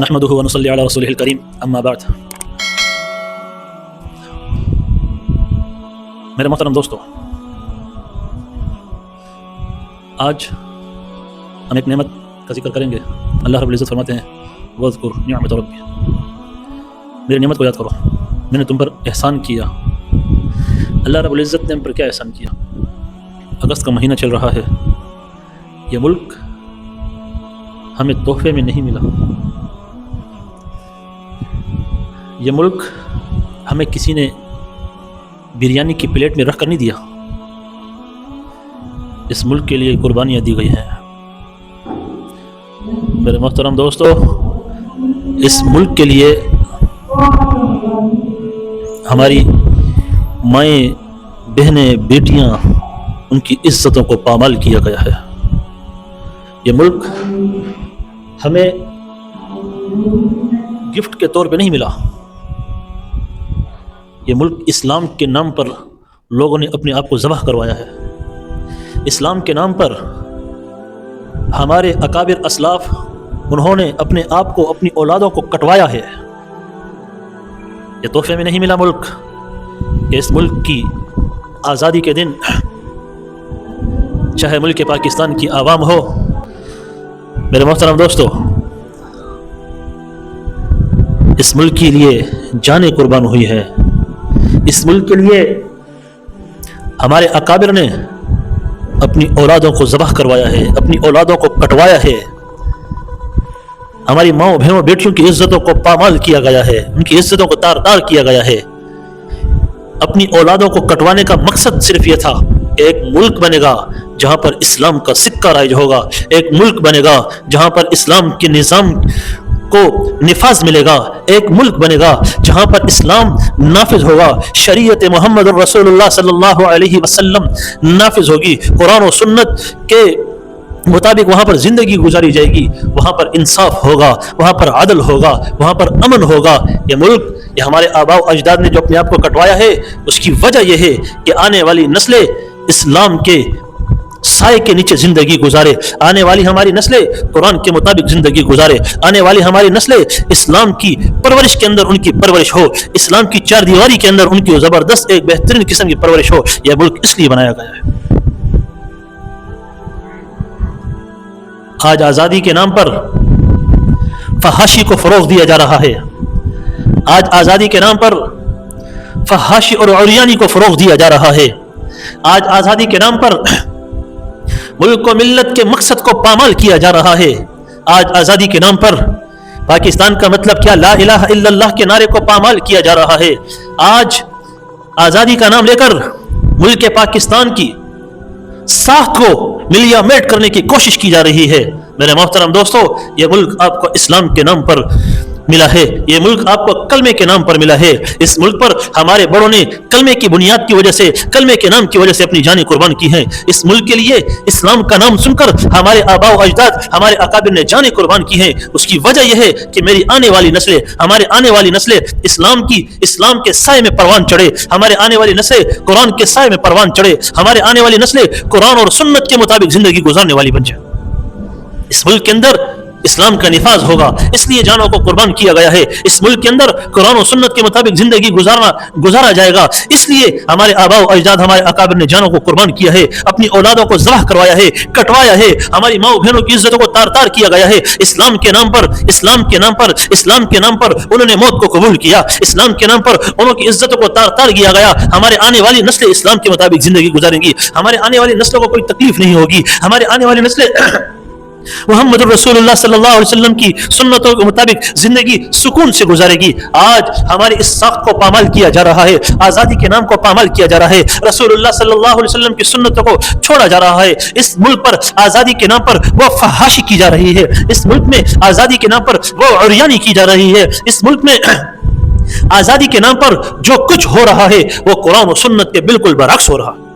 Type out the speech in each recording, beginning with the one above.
نحمده ونصلي على رسوله الكريم اما بعد. میرے محترم دوستو، آج ہم ایک نعمت کا ذکر کریں گے. اللہ رب العزت فرماتے ہیں وَاذْكُرْ نِعْمَتَ رَبِّكَ، میری نعمت کو یاد کرو، میں نے تم پر احسان کیا. اللہ رب العزت نے ہم پر کیا احسان کیا؟ اگست کا مہینہ چل رہا ہے. یہ ملک ہمیں تحفے میں نہیں ملا. یہ ملک ہمیں کسی نے بریانی کی پلیٹ میں رکھ کر نہیں دیا. اس ملک کے لیے قربانیاں دی گئی ہیں. میرے محترم دوستو، اس ملک کے لیے ہماری مائیں، بہنیں، بیٹیاں، ان کی عزتوں کو پامال کیا گیا ہے. یہ ملک ہمیں گفٹ کے طور پہ نہیں ملا. یہ ملک اسلام کے نام پر لوگوں نے اپنے آپ کو ذبح کروایا ہے. اسلام کے نام پر ہمارے اکابر اسلاف انہوں نے اپنے آپ کو، اپنی اولادوں کو کٹوایا ہے. یہ تحفے میں نہیں ملا ملک. اس ملک کی آزادی کے دن، چاہے ملک پاکستان کی عوام ہو، میرے محترم دوستو، اس ملک کے لیے جانیں قربان ہوئی ہے. اس ملک کے لیے ہمارے اکابر نے اپنی اولادوں کو ذبح کروایا ہے، اپنی اولادوں کو کٹوایا ہے. ہماری ماؤں، بہنوں، بیٹیوں کی عزتوں کو پامال کیا گیا ہے، ان کی عزتوں کو تار تار کیا گیا ہے. اپنی اولادوں کو کٹوانے کا مقصد صرف یہ تھا کہ ایک ملک بنے گا جہاں پر اسلام کا سکہ رائج ہوگا. ایک ملک بنے گا جہاں پر اسلام کے نظام کو نفاذ ملے گا. ایک ملک بنے گا جہاں پر اسلام نافذ ہوگا، شریعت محمد رسول اللہ صلی اللہ علیہ وسلم نافذ ہوگی، قرآن و سنت کے مطابق وہاں پر زندگی گزاری جائے گی. وہاں پر انصاف ہوگا، وہاں پر عدل ہوگا، وہاں پر امن ہوگا. یہ ملک، یہ ہمارے آباء و اجداد نے جو اپنے آپ کو کٹوایا ہے، اس کی وجہ یہ ہے کہ آنے والی نسلیں اسلام کے سائے کے نیچے زندگی گزارے. آنے والی ہماری نسلیں قرآن کے مطابق زندگی گزارے. آنے والی ہماری نسلیں اسلام کی پرورش کے اندر ان کی پرورش ہو، اسلام کی چار دیواری کے اندر ان کی زبردست ایک بہترین قسم کی پرورش ہو. یہ ملک اس لیے بنایا گیا ہے. آج آزادی کے نام پر فحاشی کو فروغ دیا جا رہا ہے. آج آزادی کے نام پر فحاشی اور عریانی کو فروغ دیا جا رہا ہے. آج آزادی کے نام پر ملک و ملت کے مقصد کو پامال کیا جا رہا ہے. آج آزادی کے نام پر پاکستان کا مطلب کیا، لا الہ الا اللہ کے نعرے کو پامال کیا جا رہا ہے. آج آزادی کا نام لے کر ملک پاکستان کی ساکھ کو ملیا میٹ کرنے کی کوشش کی جا رہی ہے. میرے محترم دوستو، یہ ملک آپ کو اسلام کے نام پر ملا ہے. یہ ملک آپ کو کلمے کے نام پر ملا ہے. اس ملک پر ہمارے بڑوں نے کلمے کی بنیاد کی وجہ سے، کلمے کے نام کی وجہ سے اپنی جانیں قربان کی ہیں. اس ملک کے لیے اسلام کا نام سن کر ہمارے آباء و اجداد، ہمارے اکابر نے جانیں قربان کی ہیں. اس کی وجہ یہ ہے کہ میری آنے والی نسلیں، ہمارے آنے والی نسلیں اسلام کے سائے میں پروان چڑھے. ہمارے آنے والی نسلیں قرآن کے سائے میں پروان چڑھے. ہمارے آنے والی نسلیں قرآن اور سنت کے مطابق زندگی گزارنے والی بن جائے. اس ملک کے اندر اسلام کا نفاذ ہوگا، اس لیے جانوں کو قربان کیا گیا ہے. اس ملک کے اندر قرآن و سنت کے مطابق زندگی گزارا جائے گا. اس لیے ہمارے آباء و اجداد، ہمارے اکابر نے جانوں کو قربان کیا ہے، اپنی اولادوں کو ذبح کروایا ہے، کٹوایا ہے. ہماری ماؤں بہنوں کی عزتوں کو تار تار کیا گیا ہے. اسلام کے نام پر، اسلام کے نام پر، اسلام کے نام پر انہوں نے موت کو قبول کیا. اسلام کے نام پر انہوں کی عزتوں کو تار تار کیا گیا. ہمارے آنے والی نسلیں اسلام کے مطابق زندگی گزاریں گی. ہمارے آنے والی نسلوں کو کوئی تکلیف نہیں ہوگی. ہمارے آنے والی نسلیں محمد رسول اللہ صلی اللہ علیہ وسلم کی سنتوں کے مطابق زندگی سکون سے گزارے گی. آج ہماری اس ساکھ کو پامال کیا جا رہا ہے، آزادی کے نام کو پامال کیا جا رہا ہے، رسول اللہ صلی اللہ علیہ وسلم کی سنتوں کو چھوڑا جا رہا ہے. اس ملک پر آزادی کے نام پر وہ فحاشی کی جا رہی ہے. اس ملک میں آزادی کے نام پر وہ عریانی کی جا رہی ہے. اس ملک میں آزادی کے نام پر جو کچھ ہو رہا ہے وہ قرآن و سنت کے بالکل برعکس ہو رہا ہے.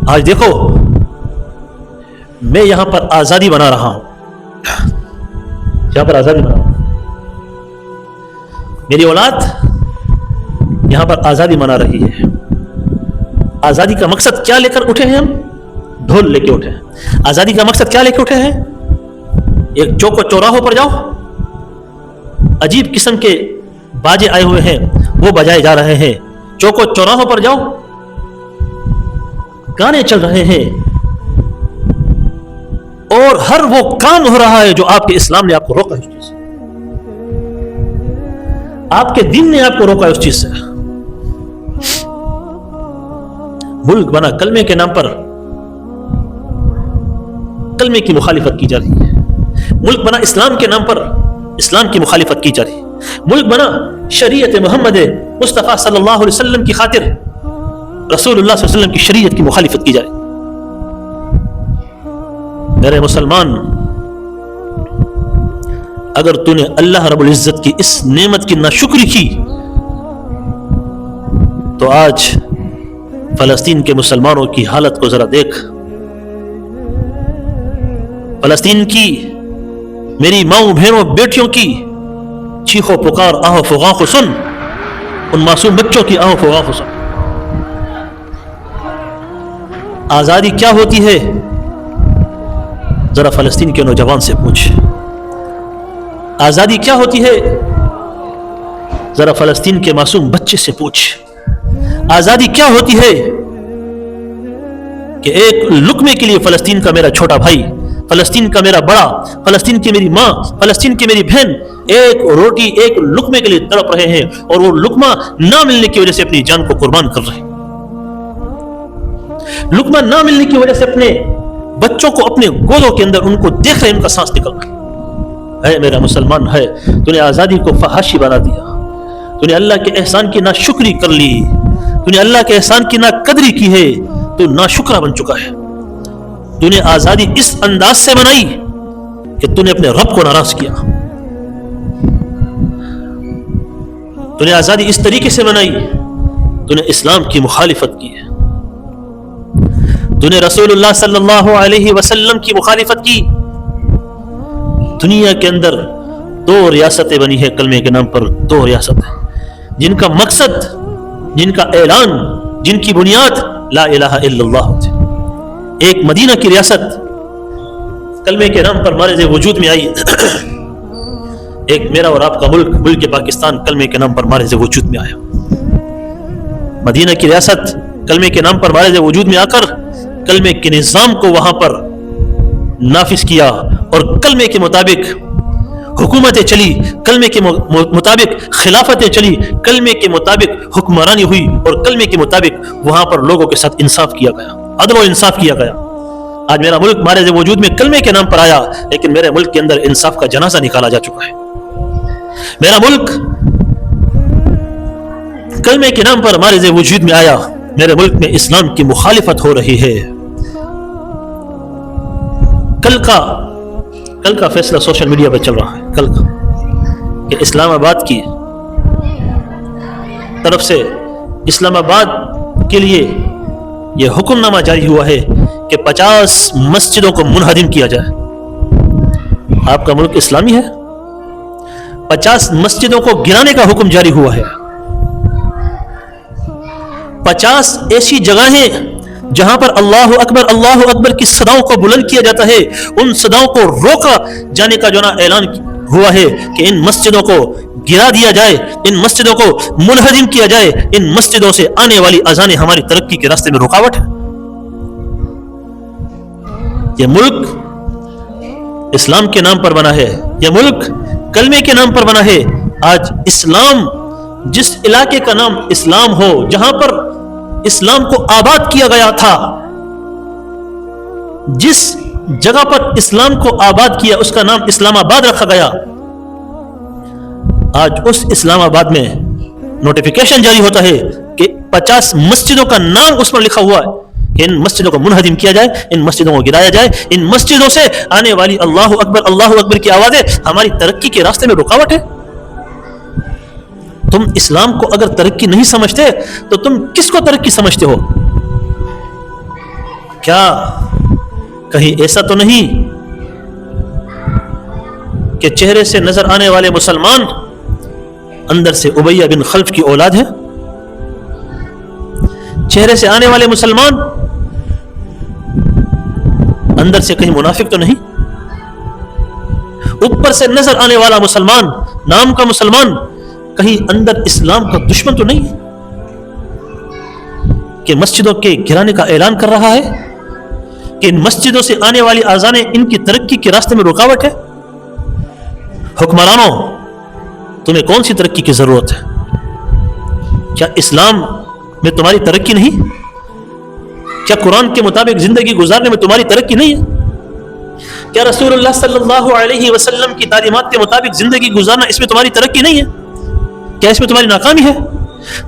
آج دیکھو، میں یہاں پر آزادی بنا رہا ہوں، یہاں پر آزادی بنا رہا ہوں. میری اولاد یہاں پر آزادی منا رہی ہے. آزادی کا مقصد کیا لے کر اٹھے ہیں ہم؟ ڈھول لے کے اٹھے. آزادی کا مقصد کیا لے کے اٹھے ہیں؟ ایک چوک و چوراہوں پر جاؤ, عجیب قسم کے باجے آئے ہوئے ہیں, وہ بجائے جا رہے ہیں. چوک و چوراہوں پر جاؤ, گانے چل رہے ہیں, اور ہر وہ کام ہو رہا ہے جو آپ کے اسلام نے آپ کو روکا ہے اس چیز سے, آپ کے دین نے آپ کو روکا ہے اس چیز سے. ملک بنا کلمے کے نام پر کلمے کی مخالفت کی جا رہی ہے. ملک بنا اسلام کے نام پر اسلام کی مخالفت کی جا رہی ہے. ملک بنا شریعت محمد مصطفیٰ صلی اللہ علیہ وسلم کی خاطر رسول اللہ صلی اللہ علیہ وسلم کی شریعت کی مخالفت کی جا رہی ہے. میرے مسلمان, اگر تو نے اللہ رب العزت کی اس نعمت کی ناشکری کی تو آج فلسطین کے مسلمانوں کی حالت کو ذرا دیکھ. فلسطین کی میری ماؤں بہنوں بیٹیوں کی چیخو پکار آہو فغاں کو سن, ان معصوم بچوں کی آہو فغاں کو سن. آزادی کیا ہوتی ہے ذرا فلسطین کے نوجوان سے پوچھ. آزادی کیا ہوتی ہے ذرا فلسطین کے معصوم بچے سے پوچھ. آزادی کیا ہوتی ہے کہ ایک لقمے کے لیے فلسطین کا میرا چھوٹا بھائی, فلسطین کا میرا بڑا, فلسطین کی میری ماں, فلسطین کی میری بہن ایک روٹی ایک لقمے کے لیے تڑپ رہے ہیں, اور وہ لقمہ نہ ملنے کی وجہ سے اپنی جان کو قربان کر رہے ہیں. لقمہ نہ ملنے کی وجہ سے اپنے بچوں کو اپنے گودوں کے اندر ان کو دیکھ رہے ہیں, ان کا سانس نکل رہا ہے. میرا مسلمان ہے, تو نے آزادی کو فحاشی بنا دیا, تو نے اللہ کے احسان کی ناشکری کر لی, تو نے اللہ کے احسان کی ناقدری کی ہے, تو ناشکرہ بن چکا ہے. تو نے آزادی اس انداز سے بنائی کہ تو نے اپنے رب کو ناراض کیا. تو نے آزادی اس طریقے سے بنائی, تو نے اسلام کی مخالفت کی ہے, تو نے رسول اللہ صلی اللہ علیہ وسلم کی مخالفت کی. دنیا کے اندر 2 ریاستیں بنی ہے کلمے کے نام پر, 2 ریاستیں جن کا مقصد, جن کا اعلان, جن کی بنیاد لا الہ الا اللہ ہوتی. ایک مدینہ کی ریاست کلمے کے نام پر مارز وجود میں آئی, ایک میرا اور آپ کا ملک ملک پاکستان کلمے کے نام پر مارز وجود میں آیا. مدینہ کی ریاست کلمے کے نام پر مارز وجود میں آ کر کلمے کے نظام کو وہاں پر نافذ کیا, اور کلمے کے مطابق حکومتیں چلی, کلمے کے مطابق خلافتیں چلی, کلمے کے مطابق حکمرانی ہوئی, اور کلمے کے مطابق وہاں پر لوگوں کے ساتھ انصاف کیا گیا, عدل و انصاف کیا گیا. آج میرا ملک مارز وجود میں کلمے کے نام پر آیا, لیکن میرے ملک کے اندر انصاف کا جنازہ نکالا جا چکا ہے. میرا ملک کلمے کے نام پر مارز وجود میں آیا, میرے ملک میں اسلام کی مخالفت ہو رہی ہے. کل کا فیصلہ سوشل میڈیا پہ چل رہا ہے, کل کا, کہ اسلام آباد کی طرف سے اسلام آباد کے لیے یہ حکم نامہ جاری ہوا ہے کہ 50 مسجدوں کو منہدم کیا جائے. آپ کا ملک اسلامی ہے, 50 مسجدوں کو گرانے کا حکم جاری ہوا ہے. 50 ایسی جگہیں جہاں پر اللہ اکبر کی صداؤں کو بلند کیا جاتا ہے, ان صداؤں کو روکا جانے کا جو نا اعلان ہوا ہے کہ ان مسجدوں کو گرا دیا جائے, ان مسجدوں کو منہدم کیا جائے. ان مسجدوں سے آنے والی اذانیں ہماری ترقی کے راستے میں رکاوٹ ہے. یہ ملک اسلام کے نام پر بنا ہے, یہ ملک کلمے کے نام پر بنا ہے. آج اسلام, جس علاقے کا نام اسلام ہو, جہاں پر اسلام کو آباد کیا گیا تھا, جس جگہ پر اسلام کو آباد کیا اس کا نام اسلام آباد رکھا گیا, آج اس اسلام آباد میں نوٹیفیکیشن جاری ہوتا ہے کہ 50 مسجدوں کا نام اس پر لکھا ہوا ہے کہ ان مسجدوں کو منہدم کیا جائے, ان مسجدوں کو گرایا جائے. ان مسجدوں سے آنے والی اللہ اکبر کی آوازیں ہماری ترقی کے راستے میں رکاوٹ ہے. تم اسلام کو اگر ترقی نہیں سمجھتے تو تم کس کو ترقی سمجھتے ہو؟ کیا کہیں ایسا تو نہیں کہ چہرے سے نظر آنے والے مسلمان اندر سے امیہ بن خلف کی اولاد ہے؟ چہرے سے آنے والے مسلمان اندر سے کہیں منافق تو نہیں؟ اوپر سے نظر آنے والا مسلمان، نام کا مسلمان، کہیں اندر اسلام کا دشمن تو نہیں ہے کہ مسجدوں کے گرانے کا اعلان کر رہا ہے کہ ان مسجدوں سے آنے والی آذانیں ان کی ترقی کے راستے میں رکاوٹ ہے؟ حکمرانوں، تمہیں کون سی ترقی کی ضرورت ہے؟ کیا اسلام میں تمہاری ترقی نہیں؟ کیا قرآن کے مطابق زندگی گزارنے میں تمہاری ترقی نہیں ہے؟ کیا رسول اللہ صلی اللہ علیہ وسلم کی تعلیمات کے مطابق زندگی گزارنا اس میں تمہاری ترقی نہیں ہے؟ کیا اس میں تمہاری ناکامی ہے؟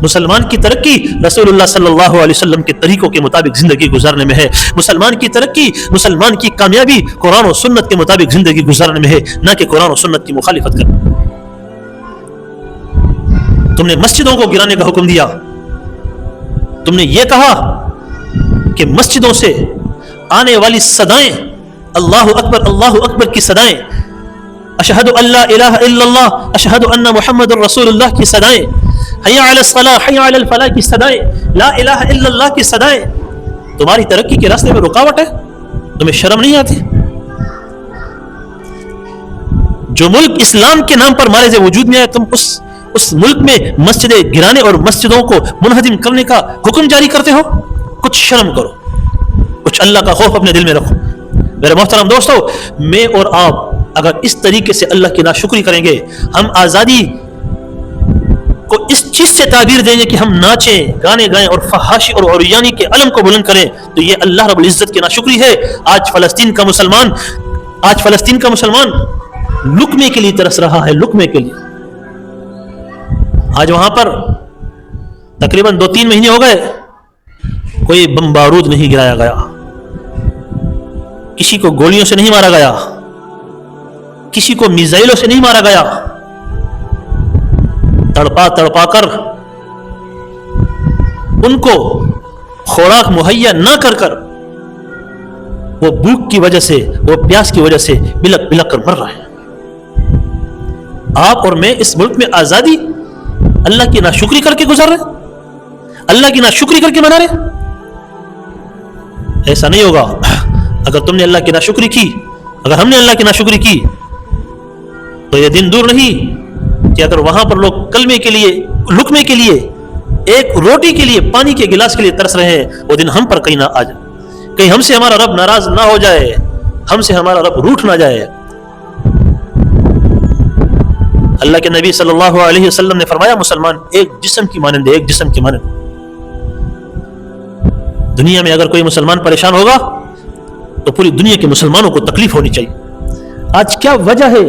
مسلمان کی ترقی رسول اللہ صلی اللہ علیہ وسلم کے طریقوں کے مطابق زندگی گزارنے میں ہے. مسلمان کی ترقی، مسلمان کی کامیابی قرآن و سنت کے مطابق زندگی گزارنے میں ہے، نہ کہ قرآن و سنت کی مخالفت کرنا. تم نے مسجدوں کو گرانے کا حکم دیا. تم نے یہ کہا کہ مسجدوں سے آنے والی صدائیں، اللہ اکبر کی صدائیں، اشہد ان لا الہ الا اللہ، اشہد ان محمد الرسول اللہ کی صدائیں، حی علی الصلاۃ، حی علی الفلاح کی صدائیں، لا الہ الا اللہ کی صدائیں تمہاری ترقی کے راستے میں رکاوٹ ہے؟ تمہیں شرم نہیں آتی؟ جو ملک اسلام کے نام پر مارز وجود میں ہے، تم اس ملک میں مسجدیں گرانے اور مسجدوں کو منہدم کرنے کا حکم جاری کرتے ہو؟ کچھ شرم کرو، کچھ اللہ کا خوف اپنے دل میں رکھو. میرے محترم دوستو، میں اور آپ اگر اس طریقے سے اللہ کی ناشکری کریں گے، ہم آزادی کو اس چیز سے تعبیر دیں گے کہ ہم ناچیں، گانے گائیں اور فحاشی اور عریانی کے علم کو بلند کریں، تو یہ اللہ رب العزت کی ناشکری ہے. آج فلسطین کا مسلمان لقمے کے لیے ترس رہا ہے، لقمے کے لیے. آج وہاں پر تقریباً 2-3 مہینے ہو گئے، کوئی بم بارود نہیں گرایا گیا، کسی کو گولیوں سے نہیں مارا گیا، کسی کو میزائلوں سے نہیں مارا گیا. تڑپا کر ان کو خوراک مہیا نہ کر وہ بھوک کی وجہ سے، وہ پیاس کی وجہ سے بلک بلک کر مر رہے ہیں. آپ اور میں اس ملک میں آزادی اللہ کی ناشکری کر کے گزار رہے، اللہ کی ناشکری کر کے منا رہے. ایسا نہیں ہوگا. اگر تم نے اللہ کی ناشکری کی، اگر ہم نے اللہ کی ناشکری کی، تو یہ دن دور نہیں کہ اگر وہاں پر لوگ کلمے کے لیے، لقمے کے لیے، ایک روٹی کے لیے، پانی کے گلاس کے لیے ترس رہے ہیں، وہ دن ہم پر کہیں نہ آ جائے، کہیں ہم سے ہمارا رب ناراض نہ ہو جائے، ہم سے ہمارا رب روٹھ نہ جائے. اللہ کے نبی صلی اللہ علیہ وسلم نے فرمایا، مسلمان ایک جسم کی مانند ہے، ایک جسم کی مانند. دنیا میں اگر کوئی مسلمان پریشان ہوگا تو پوری دنیا کے مسلمانوں کو تکلیف ہونی چاہیے. آج کیا وجہ ہے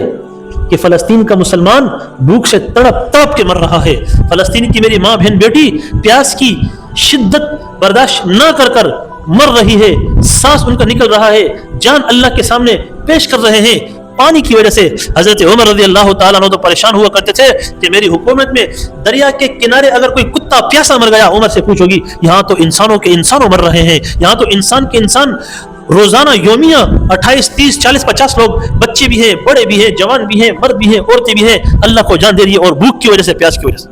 کہ فلسطین کا مسلمان بھوک سے تڑپ کے مر رہا ہے؟ فلسطین کی میری ماں بہن بیٹی پیاس کی شدت برداشت نہ کر مر رہی ہے، سانس ان کا نکل رہا ہے، جان اللہ کے سامنے پیش کر رہے ہیں پانی کی وجہ سے. حضرت عمر رضی اللہ تعالیٰ عنہ تو پریشان ہوا کرتے تھے کہ میری حکومت میں دریا کے کنارے اگر کوئی کتا پیاسا مر گیا، عمر سے پوچھو گی، یہاں تو انسانوں کے انسانوں مر رہے ہیں، یہاں تو انسان کے انسان روزانہ یومیہ 28 30 40 50 لوگ، بچے بھی ہیں، بڑے بھی ہیں، جوان بھی ہیں، مرد بھی ہیں، عورتیں بھی ہیں، اللہ کو جان دے رہی ہے، اور بھوک کی وجہ سے، پیاس کی وجہ سے.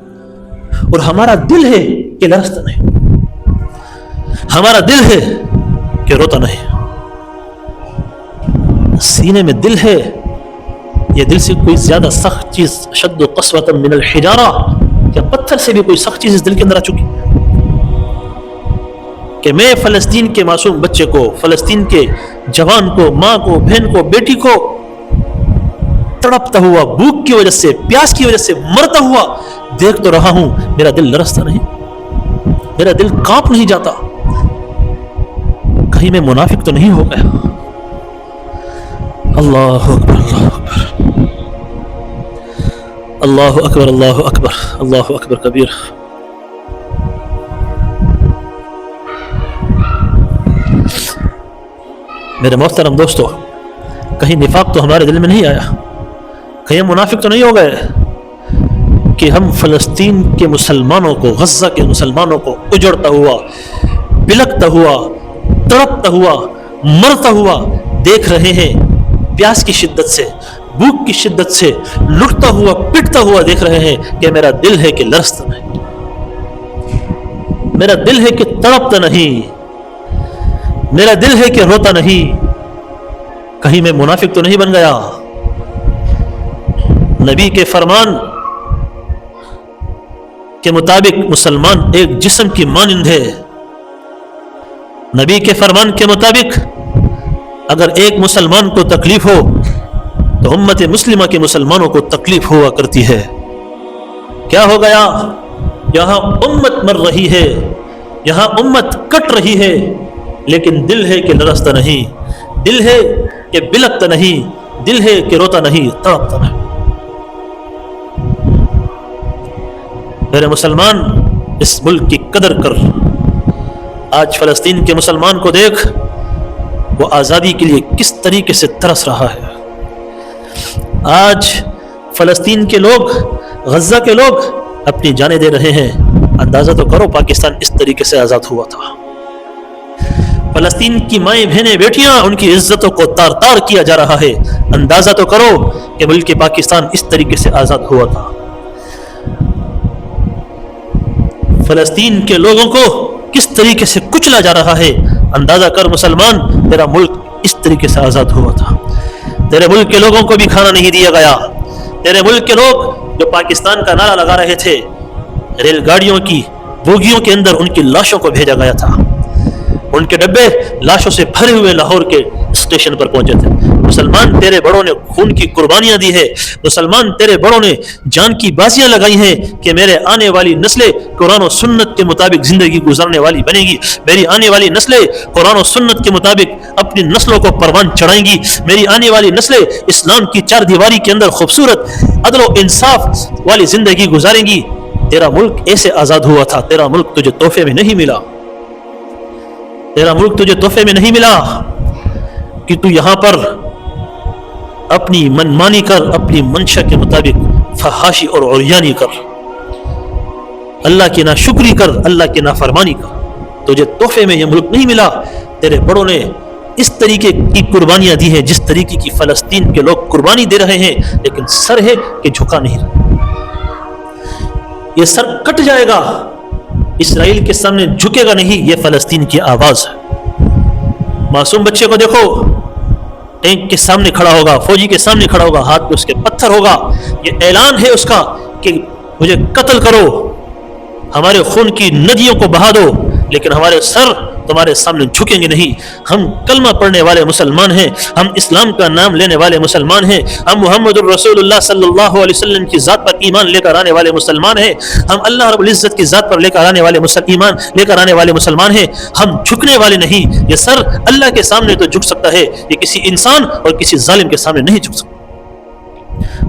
اور ہمارا دل ہے کہ لرزتا نہیں، ہمارا دل ہے کہ روتا نہیں. سینے میں دل ہے. یہ دل سے کوئی زیادہ سخت چیز، اشد قسوۃ من الحجارہ، کیا پتھر سے بھی کوئی سخت چیز اس دل کے اندر آ چکی کہ میں فلسطین کے معصوم بچے کو، فلسطین کے جوان کو، ماں کو، بہن کو، بیٹی کو تڑپتا ہوا، بھوک کی وجہ سے، پیاس کی وجہ سے مرتا ہوا دیکھ تو رہا ہوں، میرا دل لرزتا نہیں، میرا دل کانپ نہیں جاتا؟ کہیں میں منافق تو نہیں ہو گیا؟ اللہ اکبر، اللہ اکبر، اللہ اکبر، اللہ اکبر، اللہ اکبر کبیر. میرے محترم دوستو، کہیں نفاق تو ہمارے دل میں نہیں آیا؟ کہیں منافق تو نہیں ہو گئے کہ ہم فلسطین کے مسلمانوں کو، غزہ کے مسلمانوں کو اجڑتا ہوا، بلکتا ہوا، تڑپتا ہوا، مرتا ہوا دیکھ رہے ہیں؟ پیاس کی شدت سے، بھوک کی شدت سے لٹتا ہوا، پٹتا ہوا دیکھ رہے ہیں کہ میرا دل ہے کہ لرزتا نہیں، میرا دل ہے کہ تڑپتا نہیں، میرا دل ہے کہ روتا نہیں. کہیں میں منافق تو نہیں بن گیا؟ نبی کے فرمان کے مطابق مسلمان ایک جسم کی مانند ہے. نبی کے فرمان کے مطابق اگر ایک مسلمان کو تکلیف ہو تو امت مسلمہ کے مسلمانوں کو تکلیف ہوا کرتی ہے. کیا ہو گیا؟ یہاں امت مر رہی ہے، یہاں امت کٹ رہی ہے، لیکن دل ہے کہ لرزتا نہیں، دل ہے کہ بلکتا نہیں، دل ہے کہ روتا نہیں، تڑپتا نہیں. میرے مسلمان، اس ملک کی قدر کر. آج فلسطین کے مسلمان کو دیکھ، وہ آزادی کے لیے کس طریقے سے ترس رہا ہے. آج فلسطین کے لوگ، غزہ کے لوگ اپنی جانیں دے رہے ہیں. اندازہ تو کرو پاکستان اس طریقے سے آزاد ہوا تھا. فلسطین کی مائیں بہنیں بیٹیاں، ان کی عزتوں کو تار تار کیا جا رہا ہے. اندازہ تو کرو کہ ملک پاکستان اس طریقے سے آزاد ہوا تھا. فلسطین کے لوگوں کو کس طریقے سے کچلا جا رہا ہے. اندازہ کر مسلمان، تیرا ملک اس طریقے سے آزاد ہوا تھا. تیرے ملک کے لوگوں کو بھی کھانا نہیں دیا گیا. تیرے ملک کے لوگ جو پاکستان کا نعرہ لگا رہے تھے، ریل گاڑیوں کی بوگیوں کے اندر ان کی لاشوں کو بھیجا گیا تھا. ان کے ڈبے لاشوں سے بھرے ہوئے لاہور کے اسٹیشن پر پہنچے تھے. مسلمان، تیرے بڑوں نے خون کی قربانیاں دی ہے. مسلمان، تیرے بڑوں نے جان کی بازیاں لگائی ہیں کہ میرے آنے والی نسلیں قرآن و سنت کے مطابق زندگی گزارنے والی بنے گی. میری آنے والی نسلیں قرآن و سنت کے مطابق اپنی نسلوں کو پروان چڑھائیں گی. میری آنے والی نسلیں اسلام کی چار دیواری کے اندر خوبصورت عدل و انصاف والی زندگی گزاریں گی. تیرا ملک ایسے آزاد ہوا تھا. تیرا ملک تجھے تحفے میں نہیں ملا. تیرا ملک تجھے تحفے میں نہیں ملا کہ تو یہاں پر اپنی منمانی کر، اپنی منشا کے مطابق فحاشی اور عریانی کر، اللہ کی ناشکری کر، اللہ کی نافرمانی کر. تجھے تحفے میں یہ ملک نہیں ملا. تیرے بڑوں نے اس طریقے کی قربانیاں دی ہیں جس طریقے کی فلسطین کے لوگ قربانی دے رہے ہیں، لیکن سر ہے کہ جھکا نہیں رہا. یہ سر کٹ جائے گا، اسرائیل کے سامنے جھکے گا نہیں. یہ فلسطین کی آواز ہے. معصوم بچے کو دیکھو، ٹینک کے سامنے کھڑا ہوگا، فوجی کے سامنے کھڑا ہوگا، ہاتھ پہ اس کے پتھر ہوگا. یہ اعلان ہے اس کا کہ مجھے قتل کرو، ہمارے خون کی ندیوں کو بہا دو، لیکن ہمارے سر تمہارے سامنے جھکیں گے نہیں. ہم کلمہ پڑھنے والے مسلمان ہیں، ہم اسلام کا نام لینے والے مسلمان ہیں، ہم محمد الرسول اللہ صلی اللہ علیہ وسلم کی ذات پر ایمان لے کر آنے والے مسلمان ہیں، ہم اللہ رب العزت کی ذات پر لے کر آنے والے ایمان لے کر آنے والے مسلمان ہیں. ہم جھکنے والے نہیں. یہ سر اللہ کے سامنے تو جھک سکتا ہے، یہ کسی انسان اور کسی ظالم کے سامنے نہیں جھک سکتا.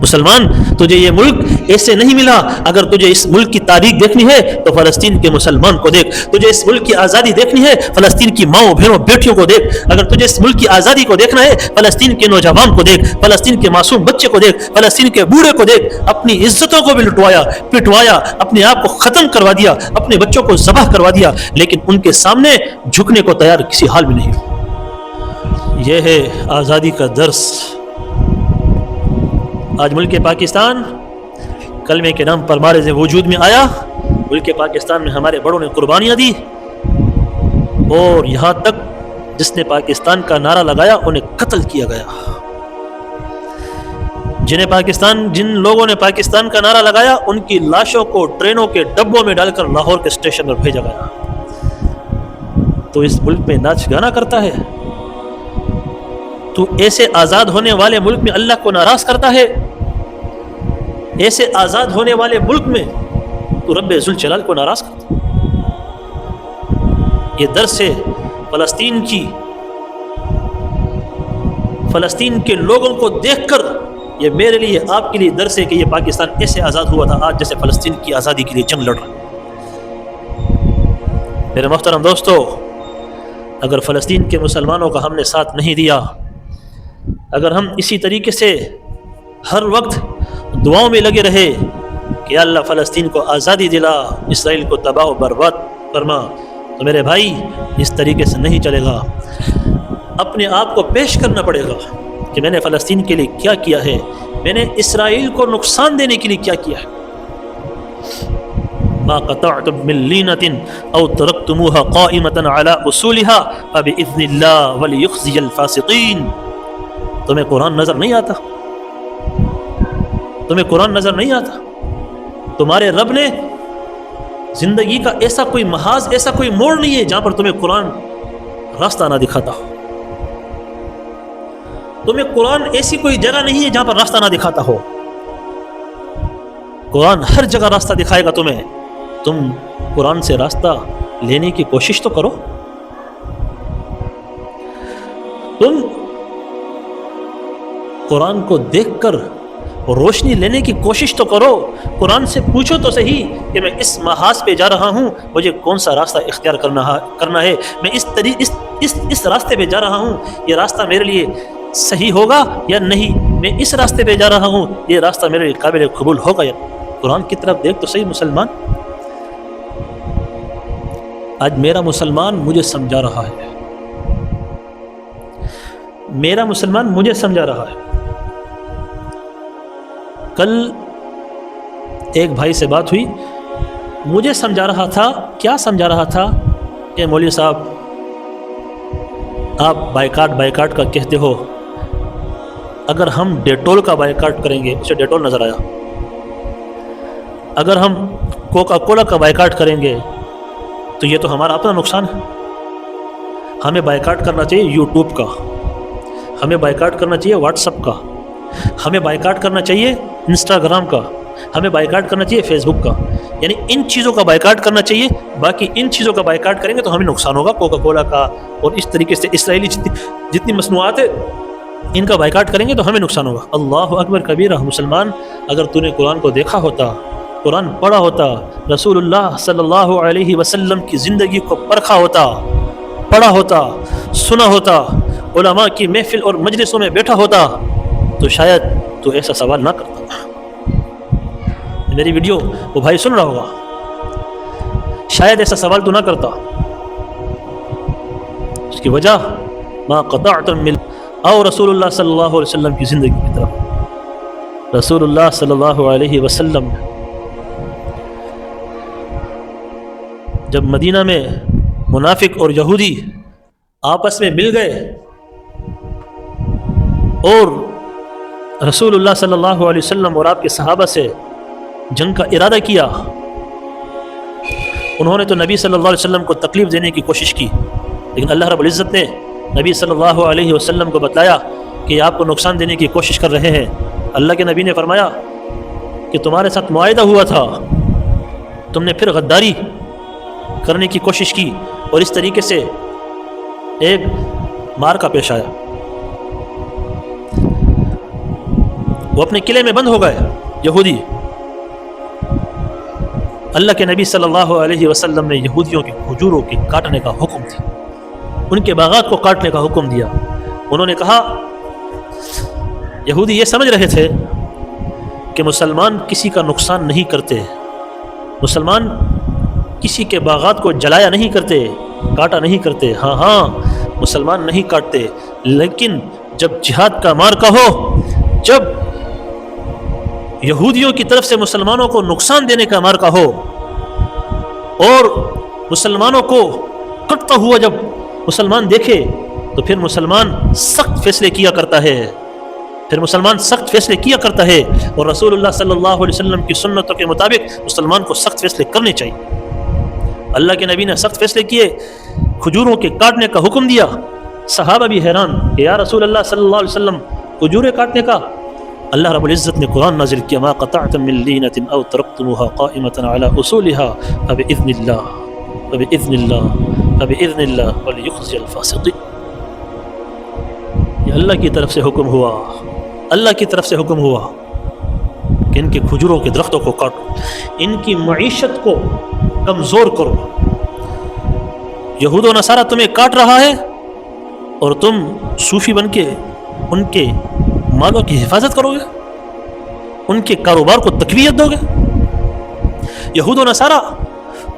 مسلمان، تجھے یہ ملک ایسے نہیں ملا. اگر تجھے اس ملک کی تاریخ دیکھنی ہے تو فلسطین کے مسلمان کو دیکھ. تجھے اس ملک کی آزادی دیکھنی ہے، فلسطین کی ماؤں بہنوں بیٹیوں کو دیکھ. اگر تجھے اس ملک کی آزادی کو دیکھنا ہے، فلسطین کے نوجوان کو دیکھ، فلسطین کے معصوم بچے کو دیکھ، فلسطین کے بوڑھے کو دیکھ. اپنی عزتوں کو بھی لٹوایا، پٹوایا، اپنے آپ کو ختم کروا دیا، اپنے بچوں کو ذبح کروا دیا، لیکن ان کے سامنے جھکنے کو تیار کسی حال میں نہیں. یہ ہے آزادی کا درس. آج ملک پاکستان کلمے کے نام پر مارز وجود میں آیا. ملک پاکستان میں ہمارے بڑوں نے قربانیاں دی، اور یہاں تک جس نے پاکستان کا نعرہ لگایا انہیں قتل کیا گیا. جن لوگوں نے پاکستان کا نعرہ لگایا ان کی لاشوں کو ٹرینوں کے ڈبوں میں ڈال کر لاہور کے اسٹیشن پر بھیجا گیا. تو اس ملک میں ناچ گانا کرتا ہے؟ تو ایسے آزاد ہونے والے ملک میں اللہ کو ناراض کرتا ہے؟ ایسے آزاد ہونے والے ملک میں تو رب ذوالجلال کو ناراض کرتا ہے؟ یہ درس ہے فلسطین کے لوگوں کو دیکھ کر. یہ میرے لیے، آپ کے لیے درس ہے کہ یہ پاکستان ایسے آزاد ہوا تھا آج جیسے فلسطین کی آزادی کے لیے جنگ لڑ رہا ہے. میرے محترم دوستو، اگر فلسطین کے مسلمانوں کا ہم نے ساتھ نہیں دیا، اگر ہم اسی طریقے سے ہر وقت دعاؤں میں لگے رہے کہ اللہ فلسطین کو آزادی دلا، اسرائیل کو تباہ و برباد فرما، تو میرے بھائی اس طریقے سے نہیں چلے گا. اپنے آپ کو پیش کرنا پڑے گا کہ میں نے فلسطین کے لیے کیا کیا ہے، میں نے اسرائیل کو نقصان دینے کے لیے کیا کیا ہے. ما قطعتم من لینة او ترکتموها قائمة على اصولها فبإذن اللہ وليخزي الفاسقین. تمہیں قرآن نظر نہیں آتا؟ تمہیں قرآن نظر نہیں آتا؟ تمہارے رب نے زندگی کا ایسا کوئی محاذ، ایسا کوئی موڑ نہیں ہے جہاں پر تمہیں قرآن راستہ نہ دکھاتا ہو۔ تمہیں قرآن ایسی کوئی جگہ نہیں ہے جہاں پر راستہ نہ دکھاتا ہو۔ قرآن ہر جگہ راستہ دکھائے گا تمہیں۔ تم قرآن سے راستہ لینے کی کوشش تو کرو۔ تم قرآن کو دیکھ کر روشنی لینے کی کوشش تو کرو۔ قرآن سے پوچھو تو صحیح کہ میں اس محاذ پہ جا رہا ہوں، مجھے کون سا راستہ اختیار کرنا ہے، میں اس راستے پہ جا رہا ہوں، یہ راستہ میرے لیے صحیح ہوگا یا نہیں، میں اس راستے پہ جا رہا ہوں، یہ راستہ میرے لیے قابل قبول ہوگا یا قرآن کی طرف دیکھ تو صحیح مسلمان۔ آج میرا مسلمان مجھے سمجھا رہا ہے، میرا مسلمان مجھے سمجھا رہا ہے۔ کل ایک بھائی سے بات ہوئی، مجھے سمجھا رہا تھا، کیا سمجھا رہا تھا کہ مولوی صاحب آپ بائیکاٹ کا کہتے ہو، اگر ہم ڈیٹول کا بائیکاٹ کریں گے، اسے ڈیٹول نظر آیا، اگر ہم کوکا کولا کا بائیکاٹ کریں گے تو یہ تو ہمارا اپنا نقصان ہے۔ ہمیں بائیکاٹ کرنا چاہیے یوٹیوب کا، ہمیں بائیکاٹ کرنا چاہیے واٹس ایپ کا، ہمیں بائیکاٹ کرنا چاہیے انسٹاگرام کا، ہمیں بائیکاٹ کرنا چاہیے فیس بک کا، یعنی ان چیزوں کا بائیکاٹ کرنا چاہیے۔ باقی ان چیزوں کا بائیکاٹ کریں گے تو ہمیں نقصان ہوگا، کوکا کولا کا اور اس طریقے سے اسرائیلی جتنی مصنوعات ہیں ان کا بائیکاٹ کریں گے تو ہمیں نقصان ہوگا۔ اللہ اکبر کبیرہ۔ مسلمان، اگر تو نے قرآن کو دیکھا ہوتا، قرآن پڑھا ہوتا، رسول اللہ صلی اللہ علیہ وسلم کی زندگی کو پرکھا ہوتا، پڑھا ہوتا، سنا ہوتا، علماء کی محفل اور مجلسوں میں بیٹھا ہوتا تو شاید تو ایسا سوال نہ کرتا۔ میری ویڈیو وہ بھائی سن رہا ہوگا، شاید ایسا سوال تو نہ کرتا۔ اس کی وجہ ما قطعتم من او رسول اللہ صلی اللہ علیہ وسلم کی زندگی کی طرف۔ رسول اللہ صلی اللہ علیہ وسلم جب مدینہ میں منافق اور یہودی آپس میں مل گئے اور رسول اللہ صلی اللہ علیہ وسلم اور آپ کے صحابہ سے جنگ کا ارادہ کیا، انہوں نے تو نبی صلی اللہ علیہ وسلم کو تکلیف دینے کی کوشش کی، لیکن اللہ رب العزت نے نبی صلی اللہ علیہ وسلم کو بتلایا کہ آپ کو نقصان دینے کی کوشش کر رہے ہیں۔ اللہ کے نبی نے فرمایا کہ تمہارے ساتھ معاہدہ ہوا تھا، تم نے پھر غداری کرنے کی کوشش کی اور اس طریقے سے ایک مار کا پیش آیا۔ وہ اپنے قلعے میں بند ہو گئے یہودی۔ اللہ کے نبی صلی اللہ علیہ وسلم نے یہودیوں کے کھجوروں کے کاٹنے کا حکم دیا، ان کے باغات کو کاٹنے کا حکم دیا۔ انہوں نے کہا، یہودی یہ سمجھ رہے تھے کہ مسلمان کسی کا نقصان نہیں کرتے، مسلمان کسی کے باغات کو جلایا نہیں کرتے، کاٹا نہیں کرتے۔ ہاں مسلمان نہیں کاٹتے، لیکن جب جہاد کا مارکا ہو، جب یہودیوں کی طرف سے مسلمانوں کو نقصان دینے کا مارکا ہو اور مسلمانوں کو کٹتا ہوا جب مسلمان دیکھے تو پھر مسلمان سخت فیصلے کیا کرتا ہے، پھر مسلمان سخت فیصلے کیا کرتا ہے، اور رسول اللہ صلی اللہ علیہ وسلم کی سنتوں کے مطابق مسلمان کو سخت فیصلے کرنے چاہیے۔ اللہ کے نبی نے سخت فیصلے کیے، کھجوروں کے کاٹنے کا حکم دیا۔ صحابہ بھی حیران کہ یا رسول اللہ صلی اللہ علیہ وسلم کھجوریں کاٹنے کا؟ اللہ رب العزت نے قرآن نازل کیا، ما قطعتم من لینۃ او ترکتموها قائمۃ علی اصولها فباذن اللہ ولیخزی الفاسقین۔ یہ اللہ کی طرف سے حکم ہوا، اللہ کی طرف سے حکم ہوا کہ ان کے کھجوروں کے درختوں کو کاٹو، ان کی معیشت کو کمزور کرو۔ یہود و نصارہ تمہیں کاٹ رہا ہے اور تم صوفی بن کے ان کے مالوں کی حفاظت کرو گے، ان کے کاروبار کو تقویت دو گے۔ یہود و نصارہ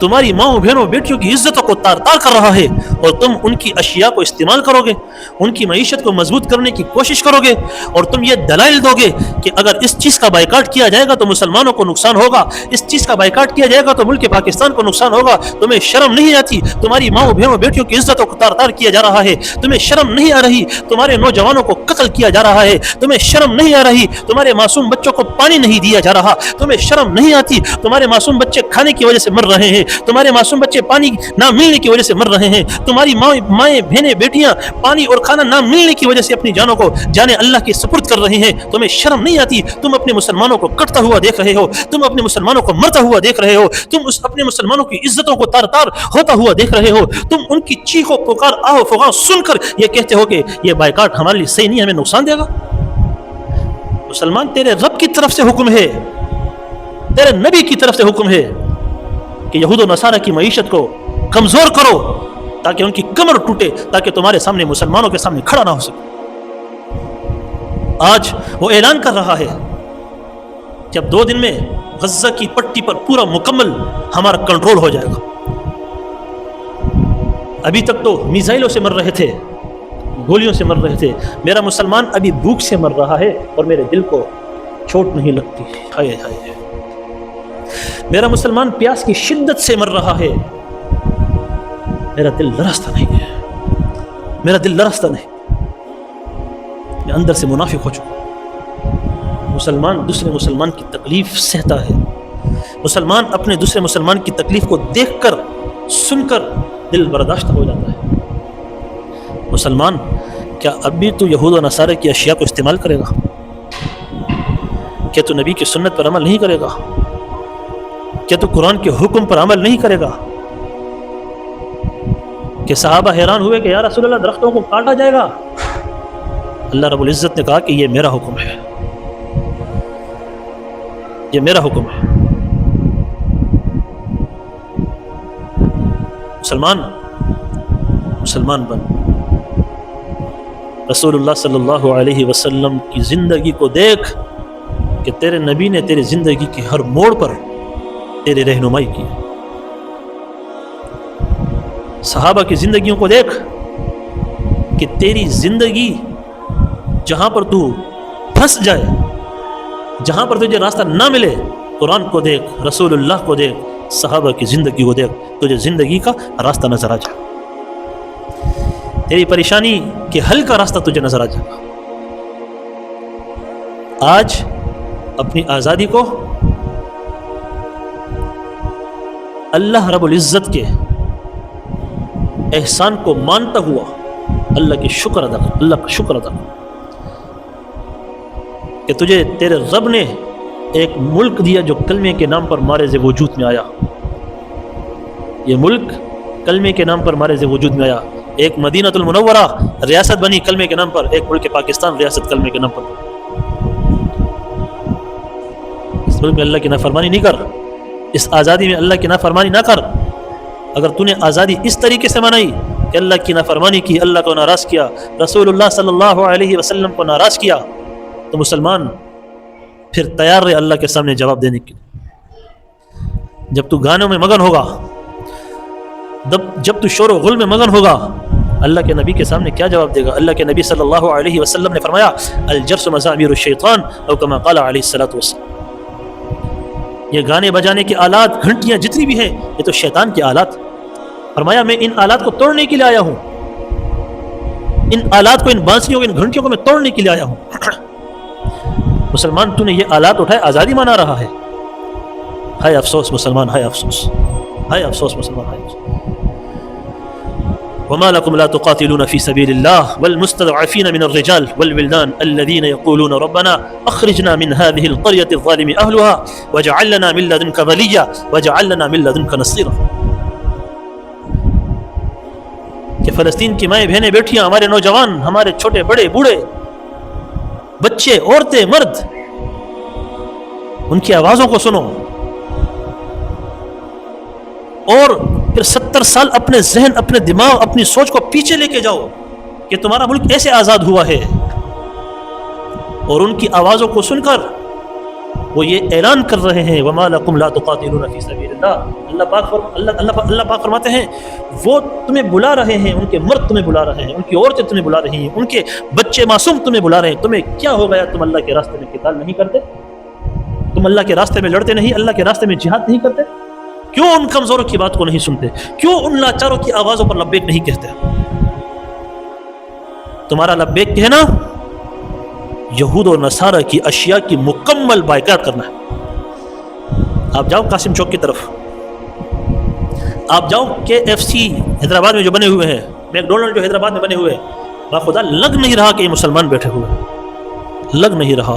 تمہاری ماؤں بہنوں بیٹیوں کی عزتوں کو تار تار کر رہا ہے، اور تم ان کی اشیاء کو استعمال کرو گے، ان کی معیشت کو مضبوط کرنے کی کوشش کرو گے، اور تم یہ دلائل دو گے کہ اگر اس چیز کا بائیکاٹ کیا جائے گا تو مسلمانوں کو نقصان ہوگا، اس چیز کا بائیکاٹ کیا جائے گا تو ملک پاکستان کو نقصان ہوگا۔ تمہیں شرم نہیں آتی؟ تمہاری ماؤں بہنوں بیٹیوں کی عزتوں کو تار تار کیا جا رہا ہے، تمہیں شرم نہیں آ رہی؟ تمہارے نوجوانوں کو قتل کیا جا رہا ہے، تمہیں شرم نہیں آ رہی؟ تمہارے معصوم بچوں کو پانی نہیں دیا جا رہا، تمہیں شرم نہیں آتی؟ تمہارے معصوم بچے کھانے کی وجہ سے مر رہے ہیں، تمہارے معصوم بچے پانی نہ ملنے کی وجہ سے مر رہے ہیں، تمہاری مائیں بہنیں بیٹیاں پانی اور کھانا نہ ملنے کی وجہ سے اپنی جانوں کو جانے اللہ کی سپرد کر رہی ہیں۔ تمہیں شرم نہیں آتی؟ تم اپنے مسلمانوں کو کٹتا ہوا دیکھ رہے ہو، تم اپنے مسلمانوں کو مرتا ہوا دیکھ رہے ہو، تم اپنے مسلمانوں کی عزتوں کو تار تار ہوتا ہوا دیکھ رہے ہو، تم ان کی چیخ و پکار آہ و فغاں سن کر یہ کہتے ہو کہ یہ بائیکاٹ ہمارے لیے صحیح نہیں، ہمیں نقصان دے گا۔ مسلمان، تیرے رب کی طرف سے حکم ہے، تیرے نبی کی طرف سے حکم ہے کہ یہود و نصارہ کی معیشت کو کمزور کرو تاکہ ان کی کمر ٹوٹے، تاکہ تمہارے سامنے مسلمانوں کے سامنے کھڑا نہ ہو سکے۔ آج وہ اعلان کر رہا ہے کہ اب 2 دن میں غزہ کی پٹی پر پورا مکمل ہمارا کنٹرول ہو جائے گا۔ ابھی تک تو میزائلوں سے مر رہے تھے، گولیوں سے مر رہے تھے، میرا مسلمان ابھی بھوک سے مر رہا ہے اور میرے دل کو چوٹ نہیں لگتی۔ ہائے ہائے، میرا مسلمان پیاس کی شدت سے مر رہا ہے، میرا دل لرزتا نہیں ہے، میرا دل لرزتا نہیں، میں اندر سے منافق ہو چکا۔ مسلمان دوسرے مسلمان کی تکلیف سہتا ہے، مسلمان اپنے دوسرے مسلمان کی تکلیف کو دیکھ کر سن کر دل برداشتہ ہو جاتا ہے۔ مسلمان، کیا اب بھی تو یہود و نصارہ کی اشیاء کو استعمال کرے گا؟ کیا تو نبی کی سنت پر عمل نہیں کرے گا؟ کیا تو قرآن کے حکم پر عمل نہیں کرے گا؟ کہ صحابہ حیران ہوئے کہ یا رسول اللہ درختوں کو کاٹا جائے گا، اللہ رب العزت نے کہا کہ یہ میرا حکم ہے، یہ میرا حکم ہے۔ مسلمان بن، رسول اللہ صلی اللہ علیہ وسلم کی زندگی کو دیکھ کہ تیرے نبی نے تیری زندگی کے ہر موڑ پر تیری رہنمائی کی۔ صحابہ کی زندگیوں کو دیکھ کہ تیری زندگی جہاں پر تو پھنس جائے، جہاں پر تجھے راستہ نہ ملے، قرآن کو دیکھ، رسول اللہ کو دیکھ، صحابہ کی زندگی کو دیکھ، تجھے زندگی کا راستہ نظر آ جائے، تیری پریشانی کے حل کا راستہ تجھے نظر آ جائے گا۔ آج اپنی آزادی کو اللہ رب العزت کے احسان کو مانتا ہوا اللہ کا شکر ادا کر کہ تجھے تیرے رب نے ایک ملک دیا جو کلمے کے نام پر مارز وجود میں آیا۔ یہ ملک کلمے کے نام پر مارز وجود میں آیا، ایک مدینہ المنورہ ریاست بنی کلمے کے نام پر، ایک ملک پاکستان ریاست کلمے کے نام پر۔ اس ملک میں اللہ کی نافرمانی نہیں کر، اس آزادی میں اللہ کی نافرمانی نہ کر۔ اگر تو نے آزادی اس طریقے سے منائی کہ اللہ کی نافرمانی کی، اللہ کو ناراض کیا، رسول اللہ صلی اللہ علیہ وسلم کو ناراض کیا، تو مسلمان پھر تیار رہے اللہ کے سامنے جواب دینے کے لیے۔ جب تو گانوں میں مگن ہوگا، جب تو شور و غل میں مگن ہوگا، اللہ کے نبی کے سامنے کیا جواب دے گا؟ اللہ کے نبی صلی اللہ علیہ وسلم نے فرمایا الجرس مزامیر الشیطان او کما قال علیہ الصلوۃ والسلام، یہ گانے بجانے کے آلات، گھنٹیاں جتنی بھی ہیں، یہ تو شیطان کے آلات۔ فرمایا میں ان آلات کو توڑنے کے لیے آیا ہوں، ان آلات کو، ان بانسریوں کو، ان گھنٹیوں کو میں توڑنے کے لیے آیا ہوں۔ مسلمان، تو نے یہ آلات اٹھائے، آزادی منا رہا ہے۔ ہائے افسوس مسلمان، ہائے افسوس، ہائے افسوس مسلمان، ہائے افسوس۔ وما لكم لا تقاتلون في سبيل الله والمستضعفين من الرجال والولدان الذين يقولون ربنا اخرجنا من هذه القرية الظالم اهلها واجعل لنا من لدنك وليا واجعل لنا من لدنك نصيرا۔ کہ فلسطین کی مائیں بہنیں بیٹیاں، ہمارے نوجوان، ہمارے چھوٹے بڑے بوڑھے، بچے، عورتیں، مرد، ان کی آوازوں کو سنو، اور پھر 70 سال اپنے ذہن، اپنے دماغ، اپنی سوچ کو پیچھے لے کے جاؤ کہ تمہارا ملک ایسے آزاد ہوا ہے، اور ان کی آوازوں کو سن کر وہ یہ اعلان کر رہے ہیں وما لکم لا تقاتلون فی سبیل اللہ۔ اللہ پاک فرماتے ہیں وہ تمہیں بلا رہے ہیں، ان کے مرد تمہیں بلا رہے ہیں، ان کی عورتیں تمہیں بلا رہی ہیں، ان کے بچے معصوم تمہیں بلا رہے ہیں، تمہیں کیا ہو گیا؟ تم اللہ کے راستے میں قتال نہیں کرتے؟ تم اللہ کے راستے میں لڑتے نہیں؟ اللہ کے راستے میں جہاد نہیں کرتے؟ کیوں ان کمزوروں کی بات کو نہیں سنتے؟ کیوں ان لاچاروں کی آوازوں پر لبیک نہیں کہتے؟ تمہارا لبیک کہنا یہود و نصارہ کی اشیاء کی مکمل بائیکاٹ کرنا ہے۔ آپ جاؤ قاسم چوک کی طرف، آپ جاؤ KFC حیدرآباد میں جو بنے ہوئے ہیں، میک ڈونلڈ جو حیدرآباد میں بنے ہوئے ہیں، باخدا لگ نہیں رہا کہ یہ مسلمان بیٹھے ہوئے، لگ نہیں رہا۔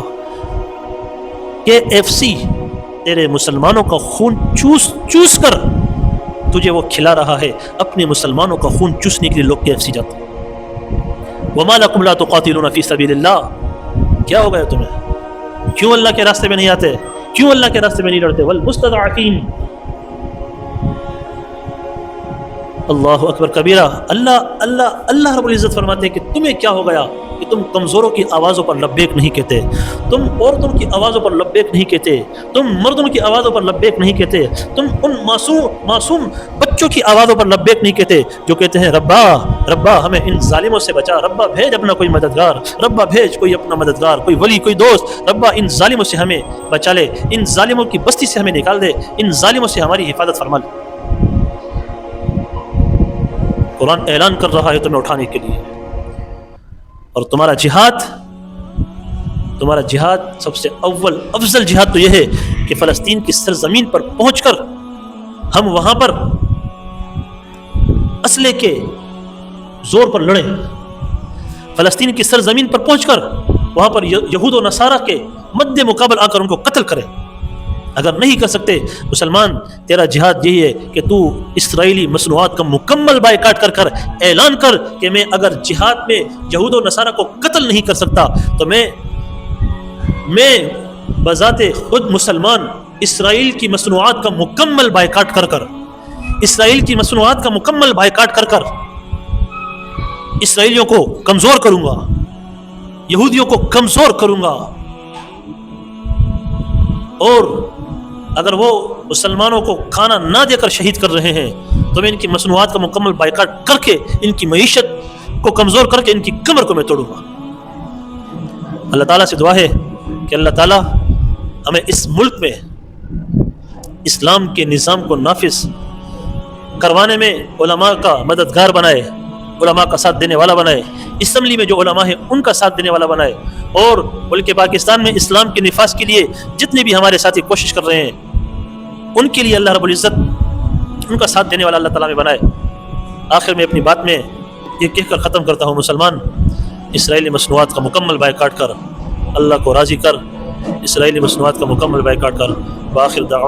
KFC تیرے مسلمانوں کا خون چوس چوس کر تجھے وہ کھلا رہا ہے، اپنے مسلمانوں کا خون چوسنے کے لیے لوگ KFC جاتے ہیں۔ وما لکم لا تقاتلون فی سبیل اللہ، کیا ہو گیا تمہیں؟ کیوں اللہ کے راستے میں نہیں آتے؟ کیوں اللہ کے راستے میں نہیں لڑتے؟ والمستضعفین، اللہ اکبر کبیرہ۔ اللہ رب العزت فرماتے ہیں کہ تمہیں کیا ہو گیا کہ تم کمزوروں کی آوازوں پر لبیک نہیں کہتے، تم عورتوں کی آوازوں پر لبیک نہیں کہتے، تم مردوں کی آوازوں پر لبیک نہیں کہتے، تم ان معصوم بچوں کی آوازوں پر لبیک نہیں کہتے جو کہتے ہیں ربا ہمیں ان ظالموں سے بچا، ربا بھیج اپنا کوئی مددگار، ربا بھیج کوئی اپنا مددگار، کوئی ولی، کوئی دوست، ربا ان ظالموں سے ہمیں بچا لے، ان ظالموں کی بستی سے ہمیں نکال دے، ان ظالموں سے ہماری حفاظت فرما لے۔ قرآن اعلان کر رہا ہے تمہیں اٹھانے کے لیے، اور تمہارا جہاد سب سے افضل جہاد تو یہ ہے کہ فلسطین کی سرزمین پر پہنچ کر ہم وہاں پر اسلحے کے زور پر لڑیں، فلسطین کی سرزمین پر پہنچ کر وہاں پر یہود و نصارہ کے مد مقابل آ کر ان کو قتل کریں۔ اگر نہیں کر سکتے مسلمان، تیرا جہاد یہی ہے کہ تو اسرائیلی مصنوعات کا مکمل بائیکاٹ کر اعلان کر کہ میں اگر جہاد میں یہود و نصارہ کو قتل نہیں کر سکتا تو میں بذات خود مسلمان اسرائیل کی مصنوعات کا مکمل بائیکاٹ کر اسرائیل کی مصنوعات کا مکمل بائیکاٹ کر اسرائیلیوں کو کمزور کروں گا، یہودیوں کو کمزور کروں گا، اور اگر وہ مسلمانوں کو کھانا نہ دے کر شہید کر رہے ہیں تو میں ان کی مصنوعات کا مکمل بائیکاٹ کر کے ان کی معیشت کو کمزور کر کے ان کی کمر کو میں توڑوں گا۔ اللہ تعالیٰ سے دعا ہے کہ اللہ تعالیٰ ہمیں اس ملک میں اسلام کے نظام کو نافذ کروانے میں علماء کا مددگار بنائے، علماء کا ساتھ دینے والا بنائے، اسمبلی میں جو علماء ہیں ان کا ساتھ دینے والا بنائے، اور ملک پاکستان میں اسلام کے نفاذ کے لیے جتنے بھی ہمارے ساتھی کوشش کر رہے ہیں ان کے لیے اللہ رب العزت ان کا ساتھ دینے والا اللہ تعالیٰ میں بنائے۔ آخر میں اپنی بات میں یہ کہہ کر ختم کرتا ہوں، مسلمان اسرائیلی مصنوعات کا مکمل بائیکاٹ کر، اللہ کو راضی کر، اسرائیلی مصنوعات کا مکمل بائیکاٹ کر۔ وآخر دعوانا